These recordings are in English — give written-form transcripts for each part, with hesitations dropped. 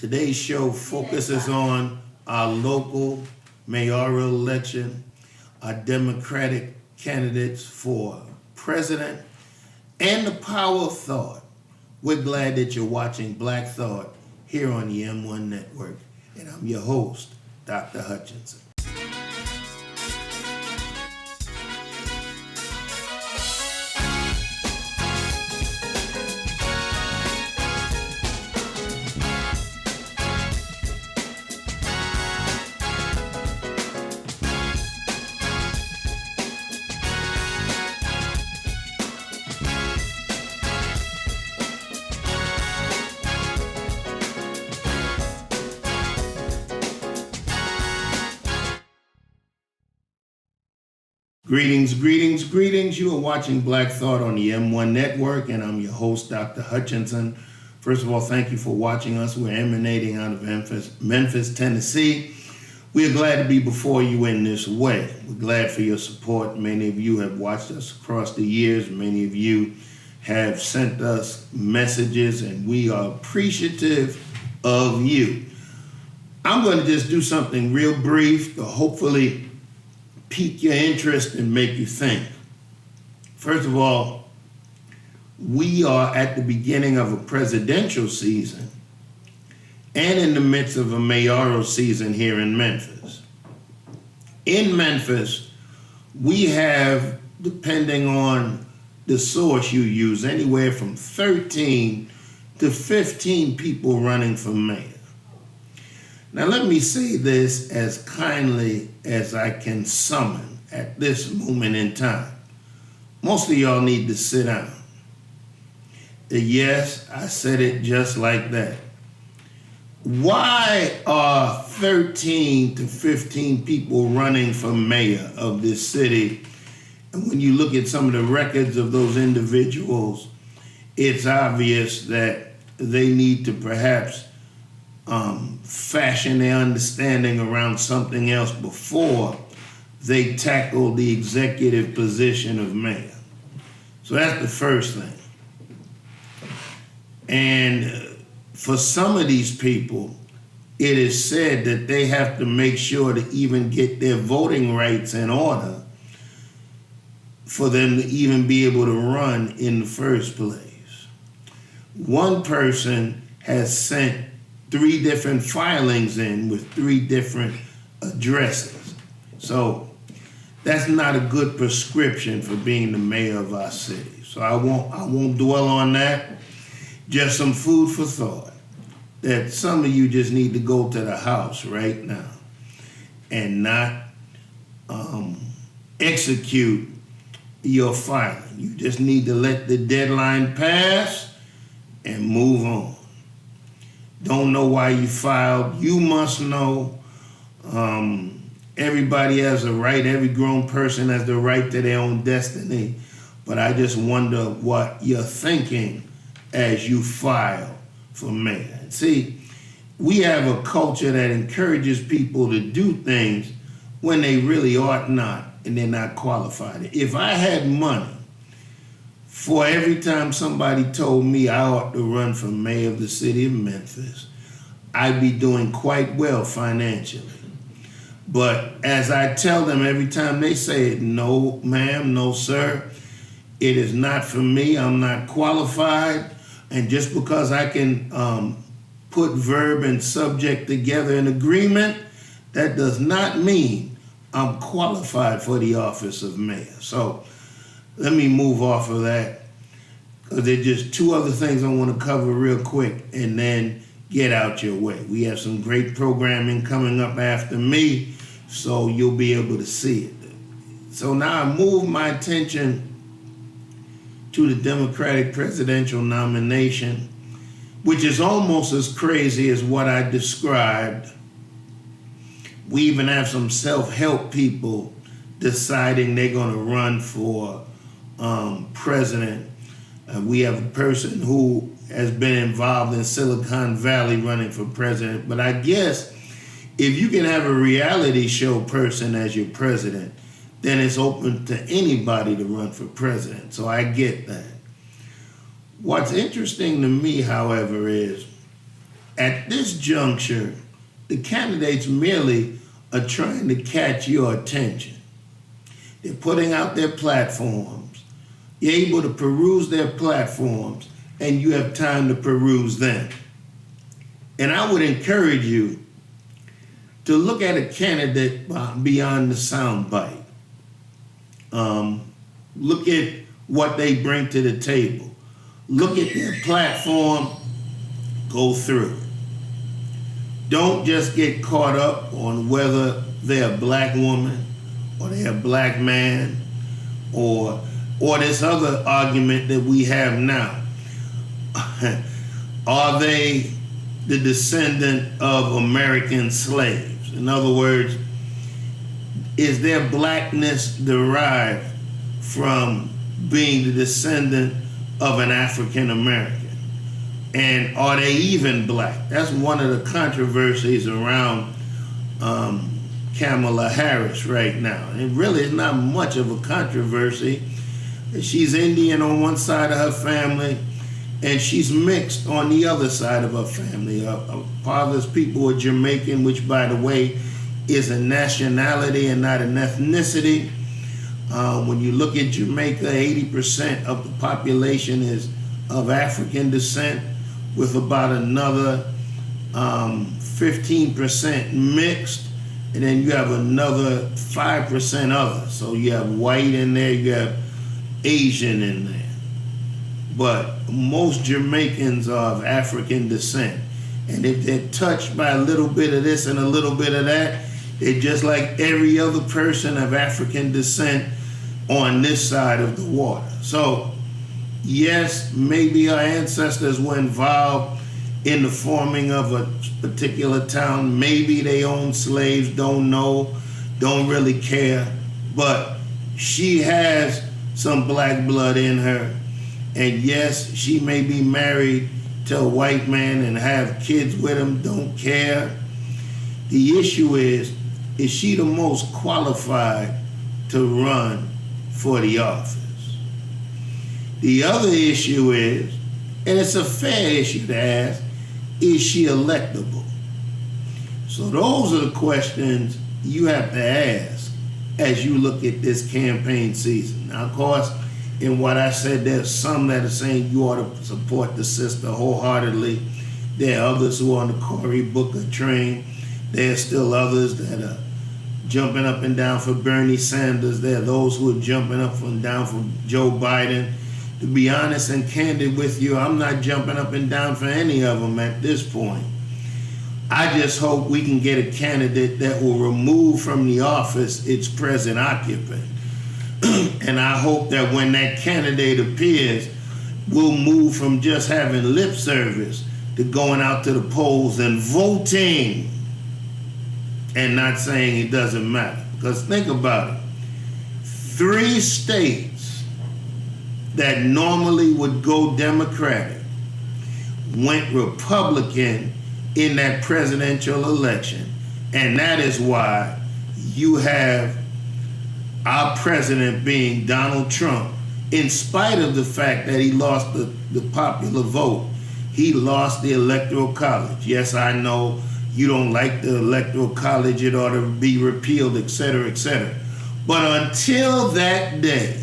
Today's show focuses on our local mayoral election, our Democratic candidates for president, and the power of thought. We're glad that you're watching Black Thought here on the M1 Network, and I'm your host, Dr. Hutchinson. Greetings, greetings, greetings. You are watching Black Thought on the M1 Network, and I'm your host, Dr. Hutchinson. First of all, thank you for watching us. We're emanating out of Memphis, Tennessee. We are glad to be before you in this way. We're glad for your support. Many of you have watched us across the years. Many of you have sent us messages, and we are appreciative of you. I'm going to just do something real brief to hopefully pique your interest and make you think. First of all, we are at the beginning of a presidential season and in the midst of a mayoral season here in Memphis. In Memphis, we have, depending on the source you use, anywhere from 13 to 15 people running for mayor. Now let me say this as kindly as I can summon at this moment in time. Most of y'all need to sit down. Yes, I said it just like that. Why are 13 to 15 people running for mayor of this city? And when you look at some of the records of those individuals, it's obvious that they need to perhaps fashion their understanding around something else before they tackle the executive position of mayor. So that's the first thing. And for some of these people, it is said that they have to make sure to even get their voting rights in order for them to even be able to run in the first place. One person has sent 3 different filings in with 3 different addresses. So that's not a good prescription for being the mayor of our city. So I won't dwell on that. Just some food for thought that some of you just need to go to the house right now and not execute your filing. You just need to let the deadline pass and move on. Don't know why you filed. You must know. Everybody has a right. Every grown person has the right to their own destiny. But I just wonder what you're thinking as you file for mayor. See, we have a culture that encourages people to do things when they really ought not and they're not qualified. If I had money for every time somebody told me I ought to run for mayor of the city of Memphis, I'd be doing quite well financially. But as I tell them every time they say it, no ma'am, no sir, it is not for me, I'm not qualified, and just because I can put verb and subject together in agreement, that does not mean I'm qualified for the office of mayor. So let me move off of that, because there's just 2 other things I want to cover real quick and then get out your way. We have some great programming coming up after me, so you'll be able to see it. So now I move my attention to the Democratic presidential nomination, which is almost as crazy as what I described. We even have some self-help people deciding they're going to run for president. We have a person who has been involved in Silicon Valley running for president. But I guess if you can have a reality show person as your president, then it's open to anybody to run for president. So I get that. What's interesting to me, however, is At this juncture, the candidates merely are trying to catch your attention. They're putting out their platforms. You're able to peruse their platforms, and you have time to peruse them. And I would encourage you to look at a candidate beyond the soundbite. Look at what they bring to the table. Look at their platform. Go through it. Don't just get caught up on whether they're a black woman or they're a black man or this other argument that we have now. Are they the descendant of American slaves? In other words, is their blackness derived from being the descendant of an African American? And are they even black? That's one of the controversies around Kamala Harris right now. And really, it's not much of a controversy. She's Indian on one side of her family, and she's mixed on the other side of her family. Her father's people are Jamaican, which, by the way, is a nationality and not an ethnicity. When you look at Jamaica, 80% of the population is of African descent, with about another 15% mixed, and then you have another 5% other. So you have white in there, you have Asian in there. But most Jamaicans are of African descent. And if they're touched by a little bit of this and a little bit of that, they're just like every other person of African descent on this side of the water. So yes, maybe our ancestors were involved in the forming of a particular town. Maybe they owned slaves, don't know, don't really care. But she has some black blood in her. And yes, she may be married to a white man and have kids with him, don't care. The issue is she the most qualified to run for the office? The other issue is, and it's a fair issue to ask, is she electable? So those are the questions you have to ask as you look at this campaign season. Now, of course, in what I said, there's some that are saying you ought to support the sister wholeheartedly. There are others who are on the Cory Booker train. There are still others that are jumping up and down for Bernie Sanders. There are those who are jumping up and down for Joe Biden. To be honest and candid with you, I'm not jumping up and down for any of them at this point. I just hope we can get a candidate that will remove from the office its present occupant. And I hope that when that candidate appears, we'll move from just having lip service to going out to the polls and voting and not saying it doesn't matter. Because think about it. 3 states that normally would go Democratic went Republican in that presidential election. And that is why you have our president being Donald Trump, in spite of the fact that he lost the popular vote. He lost the Electoral College. Yes, I know you don't like the Electoral College, it ought to be repealed, etc., etc. But until that day,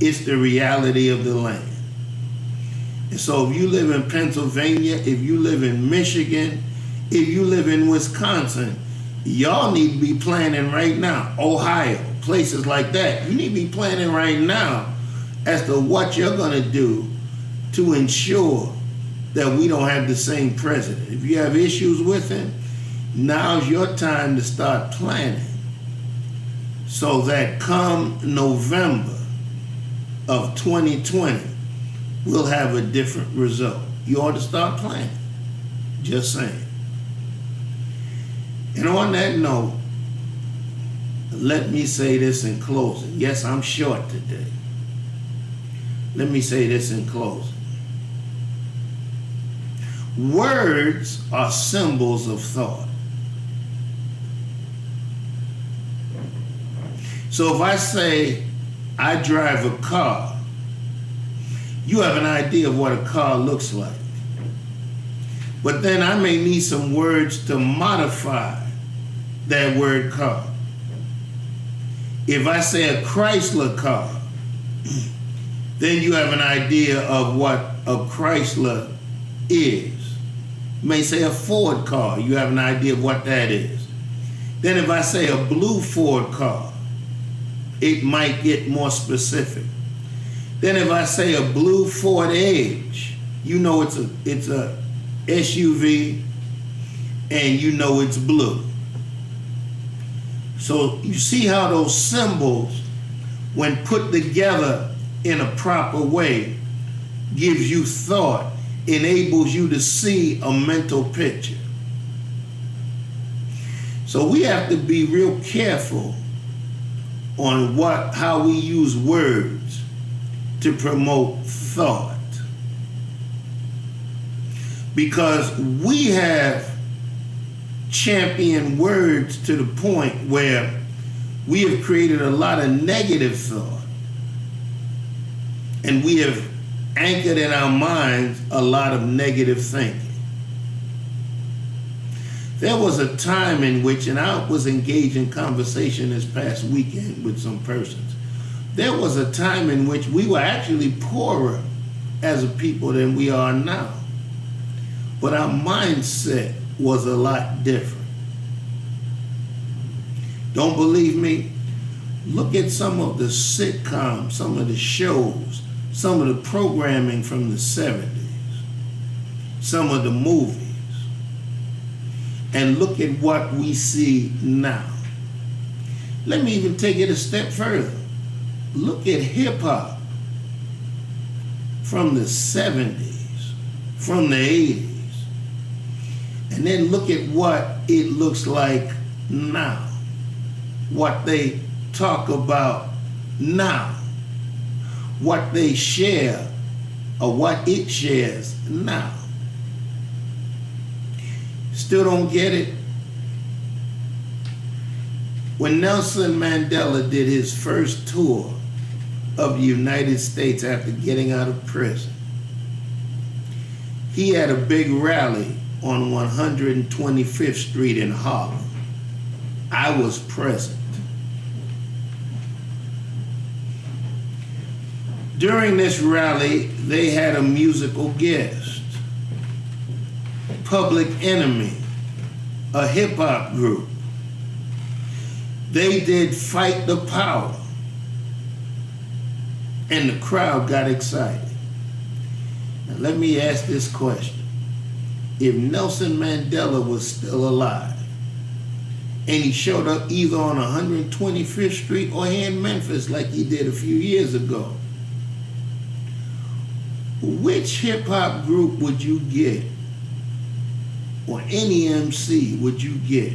it's the reality of the land. And so if you live in Pennsylvania, if you live in Michigan, if you live in Wisconsin, y'all need to be planning right now. Ohio, places like that. You need to be planning right now as to what you're going to do to ensure that we don't have the same president. If you have issues with him, now's your time to start planning so that come November of 2020, we'll have a different result. You ought to start planning. Just saying. And on that note, let me say this in closing. Yes, I'm short today. Let me say this in closing. Words are symbols of thought. So if I say, I drive a car, you have an idea of what a car looks like. But then I may need some words to modify that word car. If I say a Chrysler car, then you have an idea of what a Chrysler is. You may say a Ford car, you have an idea of what that is. Then if I say a blue Ford car, it might get more specific. Then if I say a blue Ford Edge, you know it's a SUV and you know it's blue. So you see how those symbols, when put together in a proper way, gives you thought, enables you to see a mental picture. So we have to be real careful on how we use words to promote thought. Because we have championed words to the point where we have created a lot of negative thought. And we have anchored in our minds a lot of negative thinking. There was a time in which, and I was engaged in conversation this past weekend with some persons, there was a time in which we were actually poorer as a people than we are now. But our mindset was a lot different. Don't believe me? Look at some of the sitcoms, some of the shows, some of the programming from the 70s, some of the movies, and look at what we see now. Let me even take it a step further. Look at hip hop from the 70s, from the 80s, and then look at what it looks like now, what they talk about now, what they share or what it shares now. Still don't get it? When Nelson Mandela did his first tour of the United States after getting out of prison, he had a big rally on 125th Street in Harlem. I was present. During this rally, they had a musical guest, Public Enemy, a hip-hop group. They did Fight the Power, and the crowd got excited. Now let me ask this question. If Nelson Mandela was still alive, and he showed up either on 125th Street or here in Memphis like he did a few years ago, which hip-hop group would you get, or any MC would you get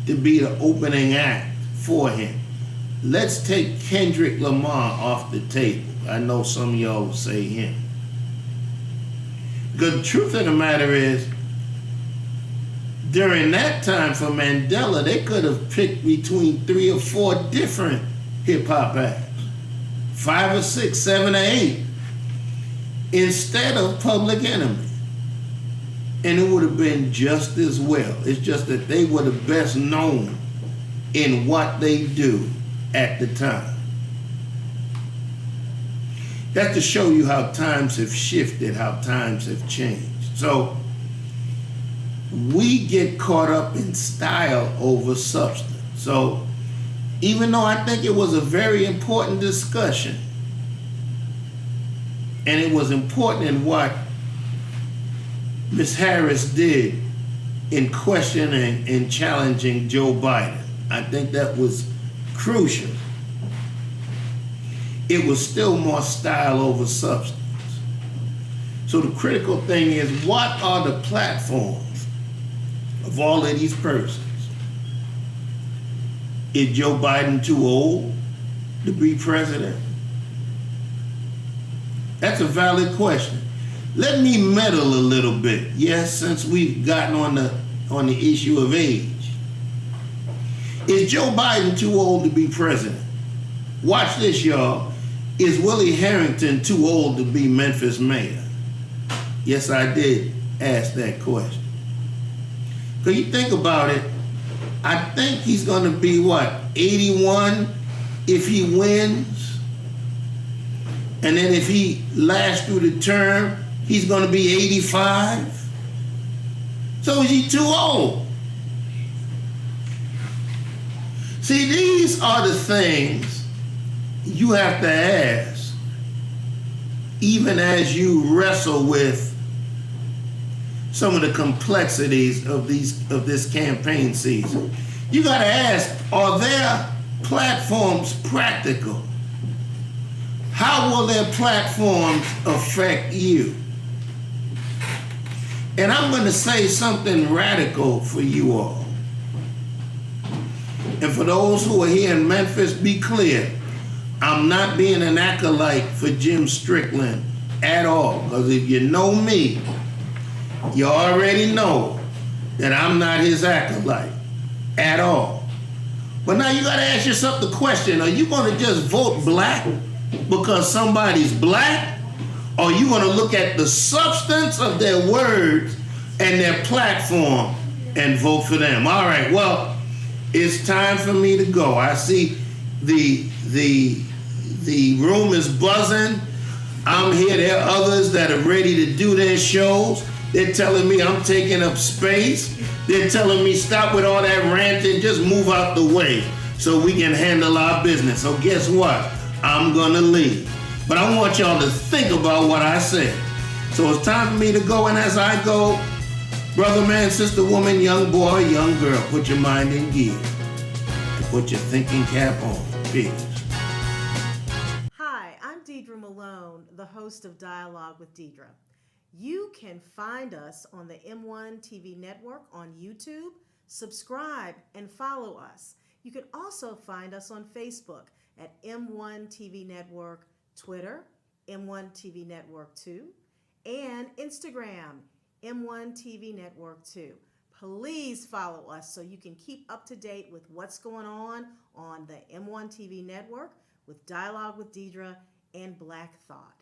to be the opening act for him? Let's take Kendrick Lamar off the table. I know some of y'all will say him. Because the truth of the matter is, during that time for Mandela, they could have picked between 3 or 4 different hip-hop acts, 5 or 6, 7 or 8, instead of Public Enemy. And it would have been just as well. It's just that they were the best known in what they do at the time. That's to show you how times have shifted, how times have changed. So we get caught up in style over substance. So even though I think it was a very important discussion, and it was important in what Ms. Harris did in questioning and challenging Joe Biden, I think that was crucial. It was still more style over substance. So the critical thing is, what are the platforms of all of these persons? Is Joe Biden too old to be president? That's a valid question. Let me meddle a little bit, yes, since we've gotten on the issue of age. Is Joe Biden too old to be president? Watch this, y'all. Is Willie Harrington too old to be Memphis mayor? Yes, I did ask that question. Because you think about it, I think he's going to be, what, 81 if he wins? And then if he lasts through the term, he's going to be 85? So is he too old? See, these are the things you have to ask, even as you wrestle with some of the complexities of this campaign season. You got to ask, are their platforms practical? How will their platforms affect you? And I'm going to say something radical for you all. And for those who are here in Memphis, be clear. I'm not being an acolyte for Jim Strickland at all. Because if you know me, you already know that I'm not his acolyte at all. But now you got to ask yourself the question, are you going to just vote black because somebody's black? Or are you going to look at the substance of their words and their platform and vote for them? All right, well, it's time for me to go. I see the room is buzzing. I'm here. There are others that are ready to do their shows. They're telling me I'm taking up space. They're telling me stop with all that ranting, just move out the way so we can handle our business. So guess what? I'm gonna leave. But I want y'all to think about what I said. So it's time for me to go, and as I go, brother, man, sister, woman, young boy, young girl, put your mind in gear and put your thinking cap on. Peace. Hi, I'm Deidre Malone, the host of Dialogue with Deidre. You can find us on the M1 TV network on YouTube. Subscribe and follow us. You can also find us on Facebook at M1 TV Network, Twitter, M1 TV Network 2, and Instagram, M1 TV Network 2. Please follow us so you can keep up to date with what's going on the M1 TV Network with Dialogue with Deidre and Black Thought.